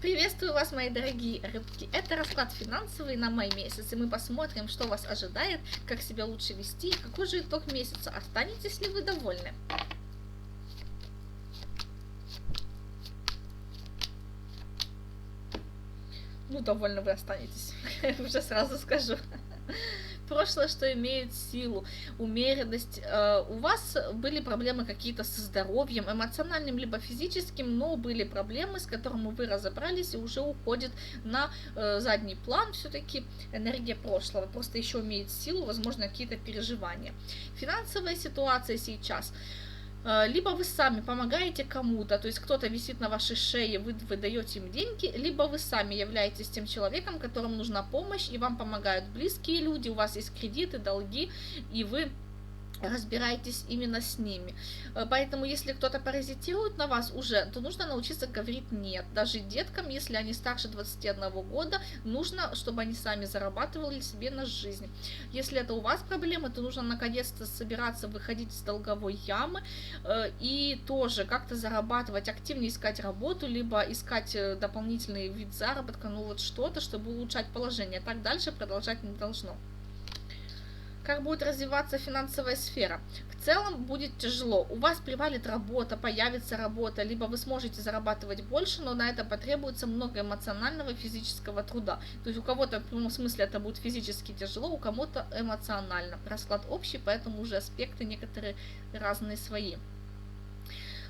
Приветствую вас, мои дорогие рыбки! Это расклад финансовый на май месяц, и мы посмотрим, что вас ожидает, как себя лучше вести и какой же итог месяца. Останетесь ли вы довольны? Ну, довольны вы останетесь, уже сразу скажу. Прошлое, что имеет силу, умеренность. У вас были проблемы какие-то со здоровьем, эмоциональным либо физическим, но были проблемы, с которыми вы разобрались и уже уходит на задний план все-таки энергия прошлого. Просто еще имеет силу, возможно, какие-то переживания. Финансовая ситуация сейчас. Либо вы сами помогаете кому-то, то есть кто-то висит на вашей шее, вы даете им деньги, либо вы сами являетесь тем человеком, которому нужна помощь, и вам помогают близкие люди, у вас есть кредиты, долги, и вы разбирайтесь именно с ними. Поэтому, если кто-то паразитирует на вас уже, то нужно научиться говорить нет. Даже деткам, если они старше 21 года, нужно, чтобы они сами зарабатывали себе на жизнь. Если это у вас проблемы, то нужно наконец-то собираться, выходить из долговой ямы и тоже как-то зарабатывать, активнее искать работу, либо искать дополнительный вид заработка, ну вот что-то, чтобы улучшать положение. Так дальше продолжать не должно. Как будет развиваться финансовая сфера? В целом будет тяжело. У вас привалит работа, появится работа, либо вы сможете зарабатывать больше, но на это потребуется много эмоционального и физического труда. То есть у кого-то в прямом смысле это будет физически тяжело, у кого-то эмоционально. Расклад общий, поэтому уже аспекты некоторые разные свои.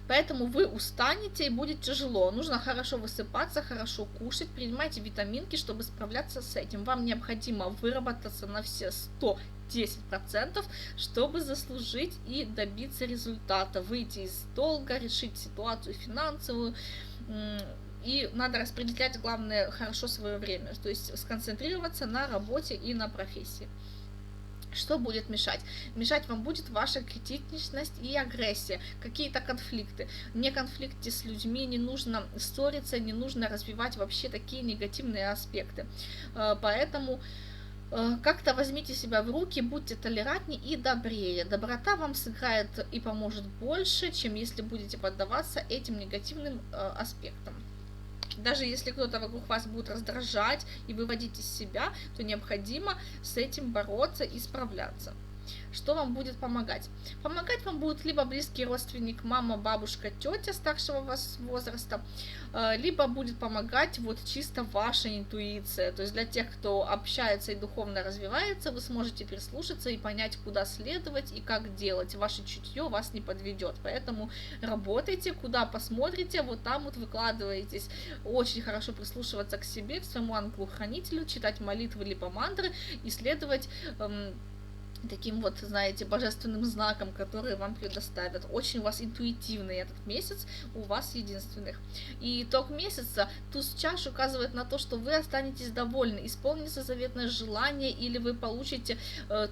Поэтому вы устанете и будет тяжело. Нужно хорошо высыпаться, хорошо кушать, принимайте витаминки, чтобы справляться с этим. Вам необходимо выработаться на все 110%, чтобы заслужить и добиться результата, выйти из долга, решить ситуацию финансовую. И надо распределять, главное, хорошо свое время, то есть сконцентрироваться на работе и на профессии. Что будет мешать? Мешать вам будет ваша критичность и агрессия, какие-то конфликты. Не конфликте с людьми, не нужно ссориться, не нужно развивать вообще такие негативные аспекты. Поэтому как-то возьмите себя в руки, будьте толерантнее и добрее. Доброта вам сыграет и поможет больше, чем если будете поддаваться этим негативным аспектам. Даже если кто-то вокруг вас будет раздражать и выводить из себя, то необходимо с этим бороться и справляться. Что вам будет помогать? Помогать вам будет либо близкий родственник, мама, бабушка, тетя старшего вас возраста, либо будет помогать вот чисто ваша интуиция. То есть для тех, кто общается и духовно развивается, вы сможете прислушаться и понять, куда следовать и как делать. Ваше чутье вас не подведет. Поэтому работайте, куда посмотрите, вот там вот выкладываетесь. Очень хорошо прислушиваться к себе, к своему ангелу-хранителю, читать молитвы либо мантры, исследовать таким вот, знаете, божественным знаком, которые вам предоставят. Очень у вас интуитивный этот месяц, у вас единственных. И итог месяца, туз чаш указывает на то, что вы останетесь довольны, исполнится заветное желание, или вы получите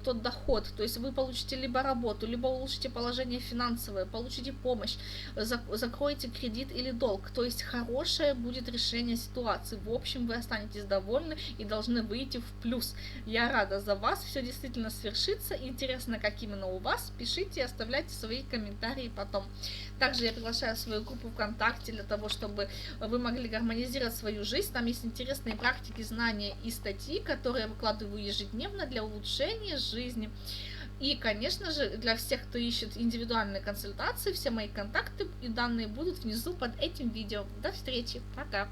тот доход, то есть вы получите либо работу, либо улучшите положение финансовое, получите помощь, закроете кредит или долг, то есть хорошее будет решение ситуации. В общем, вы останетесь довольны и должны выйти в плюс. Я рада за вас, все действительно свершится. Интересно, как именно у вас, пишите и оставляйте свои комментарии потом. Также я приглашаю в свою группу ВКонтакте для того, чтобы вы могли гармонизировать свою жизнь. Там есть интересные практики, знания и статьи, которые я выкладываю ежедневно для улучшения жизни. И, конечно же, для всех, кто ищет индивидуальные консультации, все мои контакты и данные будут внизу под этим видео. До встречи, пока!